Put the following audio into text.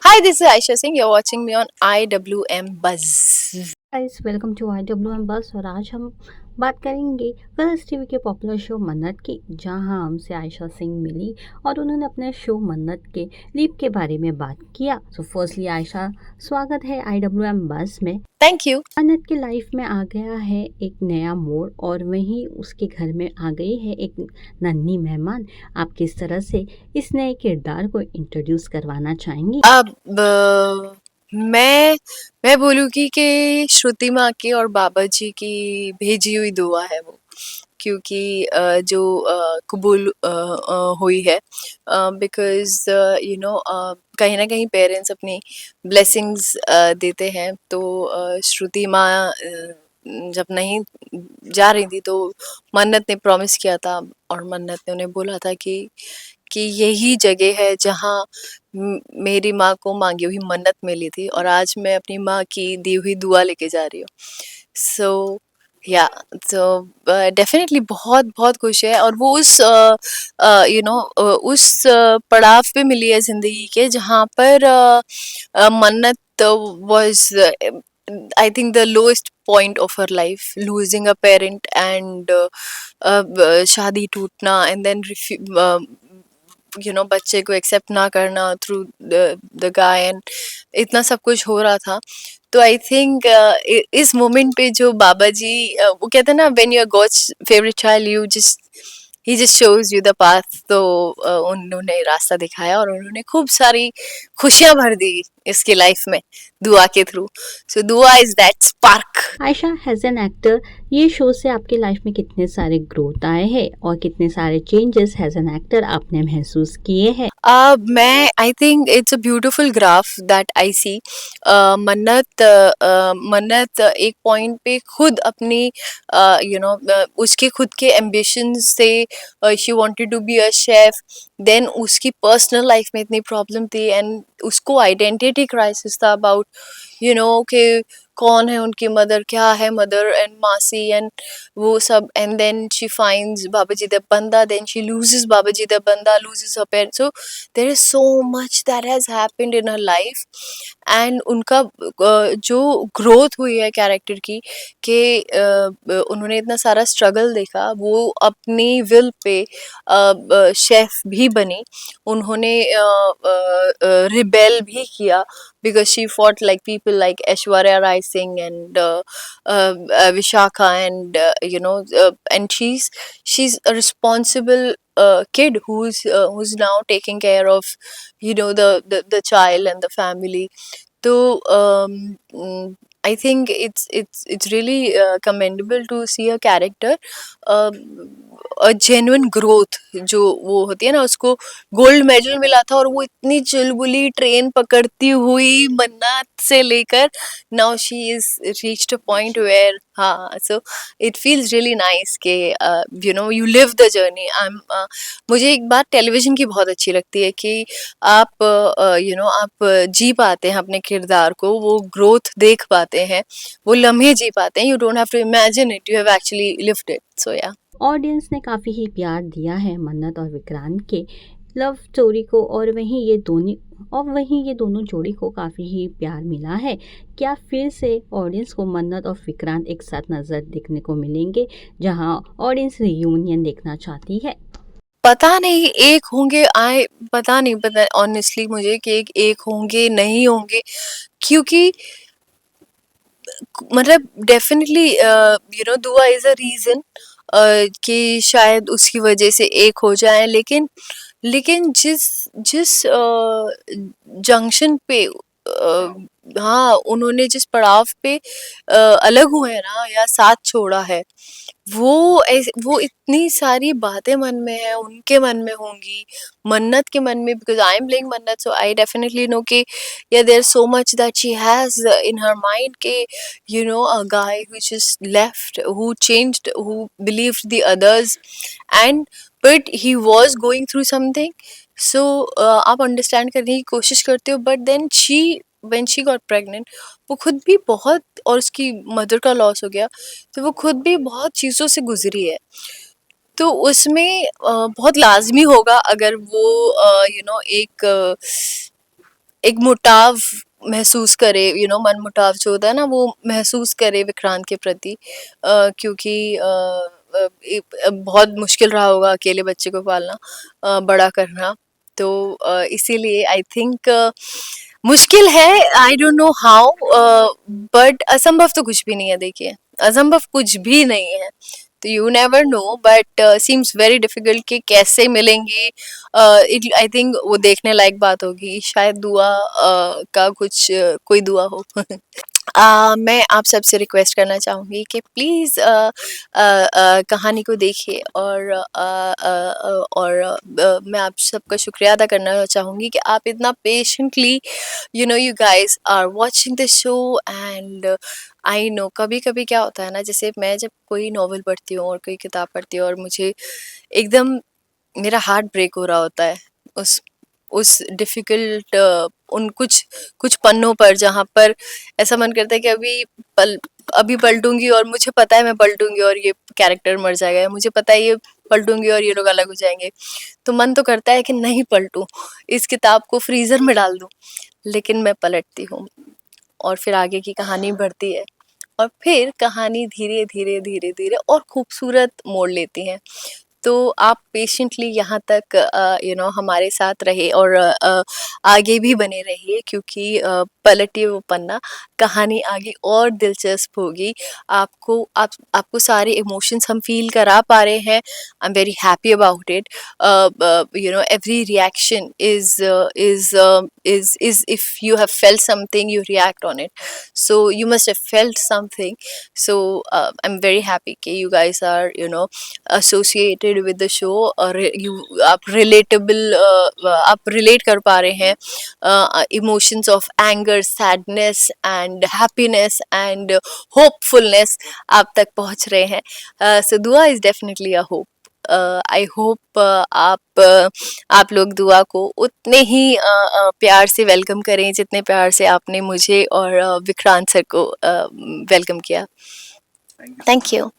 Hi, this is Aisha Singh. You're watching me on IWM Buzz. Guys welcome to IWM buzz और आज हम बात करेंगे colours TV के पॉपुलर शो मन्नत की, जहां हमसे आयशा सिंह मिली और उन्होंने अपने शो मन्नत के लीप के बारे में बात किया। सो फर्स्टली आयशा, स्वागत है IWM बस में। Thank you. मन्नत की लाइफ में आ गया है एक नया मोड़ और वहीं उसके घर में आ गई है एक नन्ही मेहमान। आप किस तरह से इस नए किरदार को इंट्रोड्यूस करवाना चाहेंगी? अब मैं बोलूँगी कि श्रुति माँ की और बाबा जी की भेजी हुई दुआ है वो, क्योंकि जो कबूल हुई है, बिकॉज़ कहीं ना कहीं पेरेंट्स अपनी ब्लेसिंग्स देते हैं। तो श्रुति माँ जब नहीं जा रही थी तो मन्नत ने प्रॉमिस किया था, और मन्नत ने उन्हें बोला था कि यही जगह है जहाँ मेरी माँ को मांगी हुई मन्नत मिली थी, और आज मैं अपनी माँ की दी हुई दुआ लेके जा रही हूँ। सो या तो डेफिनेटली बहुत बहुत खुश है, और वो उस उस पड़ाव पे मिली है जिंदगी के, जहाँ पर मन्नत was I think the lowest point of her life, losing a parent and शादी टूटना, and then बच्चे को एक्सेप्ट ना करना थ्रू द गाय, एंड इतना सब कुछ हो रहा था। तो आई थिंक इस मोमेंट पे जो बाबा जी, वो कहते हैं ना, when you are God's favourite child you just he just shows you the path. तो उन्होंने रास्ता दिखाया, और उन्होंने खूब सारी खुशियां भर दी इसकी लाइफ में दुआ के थ्रू। सो दुआ is that spark. Ayesha, has an actor, ये शो से आपकी लाइफ में कितने सारे ग्रोथ आए हैं और कितने सारे चेंजेस हैज़ एन एक्टर आपने महसूस किए हैं? मैं I think it's a beautiful graph that I see. Mannat एक पॉइंट पे खुद अपनी उसके खुद के एम्बिशन से she wanted to be a chef. Then उसकी पर्सनल लाइफ में इतनी प्रॉब्लम थी, एंड उसको आइडेंटिटी क्राइसिस था अबाउट कि कौन है उनकी मदर, क्या है मदर एंड मासी एंड वो सब। And then she finds Babaji the बंदा, then she loses Babaji the बंदा, loses her parents. So there is so much that has happened in her life, and उनका जो ग्रोथ हुई है कैरेक्टर की, कि उन्होंने इतना सारा स्ट्रगल देखा, वो अपनी विल पे शेफ भी बनी। उन्होंने रिबेल भी किया, because she fought like people like Aishwarya Rai Singh and Vishakha, and and she's a responsible kid who's now taking care of the child and the family. So I think it's really commendable to see a character, a genuine growth जो वो होती है ना, उसको gold medal मिला था, और वो इतनी चुलबुली ट्रेन पकड़ती हुई मन्नत से लेकर now she is reached a point where, हाँ। So it feels really nice कि यू लिव द जर्नी। मुझे एक बात टेलीविजन की बहुत अच्छी लगती है कि आप आप जी पाते हैं अपने किरदार को, वो ग्रोथ देख पाते हैं, वो लम्हे जी पाते हैं। You don't have to imagine it, you have actually lived it. So या ऑडियंस ने काफ़ी ही प्यार दिया है मन्नत और विक्रांत के लव स्टोरी को, और वहीं ये दोनों जोड़ी को काफ़ी ही प्यार मिला है। क्या फिर से ऑडियंस को मन्नत और विक्रांत एक साथ नज़र देखने को मिलेंगे, जहां ऑडियंस रियूनियन देखना चाहती है? पता नहीं एक होंगे आए, पता नहीं, पता ऑनेस्टली मुझे कि एक होंगे नहीं होंगे, क्योंकि मतलब डेफिनेटली दुआ इज अ रीजन कि शायद उसकी वजह से एक हो जाए, लेकिन जिस जिस जंक्शन पे हाँ, उन्होंने जिस पड़ाव पे अलग हुए हैं ना, या साथ छोड़ा है, वो इतनी सारी बातें मन में है, उनके मन में होंगी, मन्नत के मन में, बिकॉज आई एम प्लेइंग मन्नत, सो आई डेफिनेटली नो कि yeah, there's so much that she has in her mind, ke a guy who just left, who changed, who believed the others, and but he was going through something. So आप understand करने की कोशिश करते हो, but then when she got pregnant, वो खुद भी बहुत, और उसकी मदर का लॉस हो गया, तो वो खुद भी बहुत चीज़ों से गुजरी है। तो उसमें बहुत लाजमी होगा अगर वो एक एक मुटाव महसूस करे, मन मुटाव जो होता है ना वो महसूस करे विक्रांत के प्रति, क्योंकि बहुत मुश्किल रहा होगा अकेले बच्चे को पालना, बड़ा करना। तो इसीलिए आई थिंक मुश्किल है, I don't know how, but असंभव तो कुछ भी नहीं है, देखिए असंभव कुछ भी नहीं है। तो you never know, but seems very difficult कि कैसे मिलेंगे। आई थिंक वो देखने लायक बात होगी, शायद दुआ का कुछ कोई दुआ हो। मैं आप सबसे रिक्वेस्ट करना चाहूँगी कि प्लीज़ कहानी को देखिए, और मैं आप सबका शुक्रिया अदा करना चाहूँगी कि आप इतना patiently you guys are watching the show. And I know कभी कभी क्या होता है ना, जैसे मैं जब कोई नॉवल पढ़ती हूँ और कोई किताब पढ़ती हूँ और मुझे एकदम मेरा हार्ट ब्रेक हो रहा होता है उस उस डिफिकल्ट उन कुछ कुछ पन्नों पर, जहाँ पर ऐसा मन करता है कि अभी पलटूंगी और मुझे पता है मैं पलटूंगी और ये कैरेक्टर मर जाएगा, मुझे पता है ये पलटूंगी और ये लोग अलग हो जाएंगे। तो मन तो करता है कि नहीं पलटूं, इस किताब को फ्रीजर में डाल दूं, लेकिन मैं पलटती हूँ और फिर आगे की कहानी बढ़ती है, और फिर कहानी धीरे धीरे धीरे धीरे और खूबसूरत मोड़ लेती है। तो आप पेशेंटली यहाँ तक हमारे साथ रहे, और आगे भी बने रहिए, क्योंकि पलटिए वो पन्ना, कहानी आगे और दिलचस्प होगी। आपको सारे इमोशंस हम फील करा पा रहे हैं। I am very happy about it. Every reaction is if you have felt something, you react on it, so you must have felt something. So I'm very happy that you guys are associated with the show, और आप relatable, आप relate कर पा रहे हैं emotions of anger, sadness and happiness and hopefulness आप तक पहुंच रहे हैं। So दुआ is definitely a hope। I hope आप लोग दुआ को उतने ही प्यार से वेलकम करें जितने प्यार से आपने मुझे और विक्रांत सर को वेलकम किया। Thank you.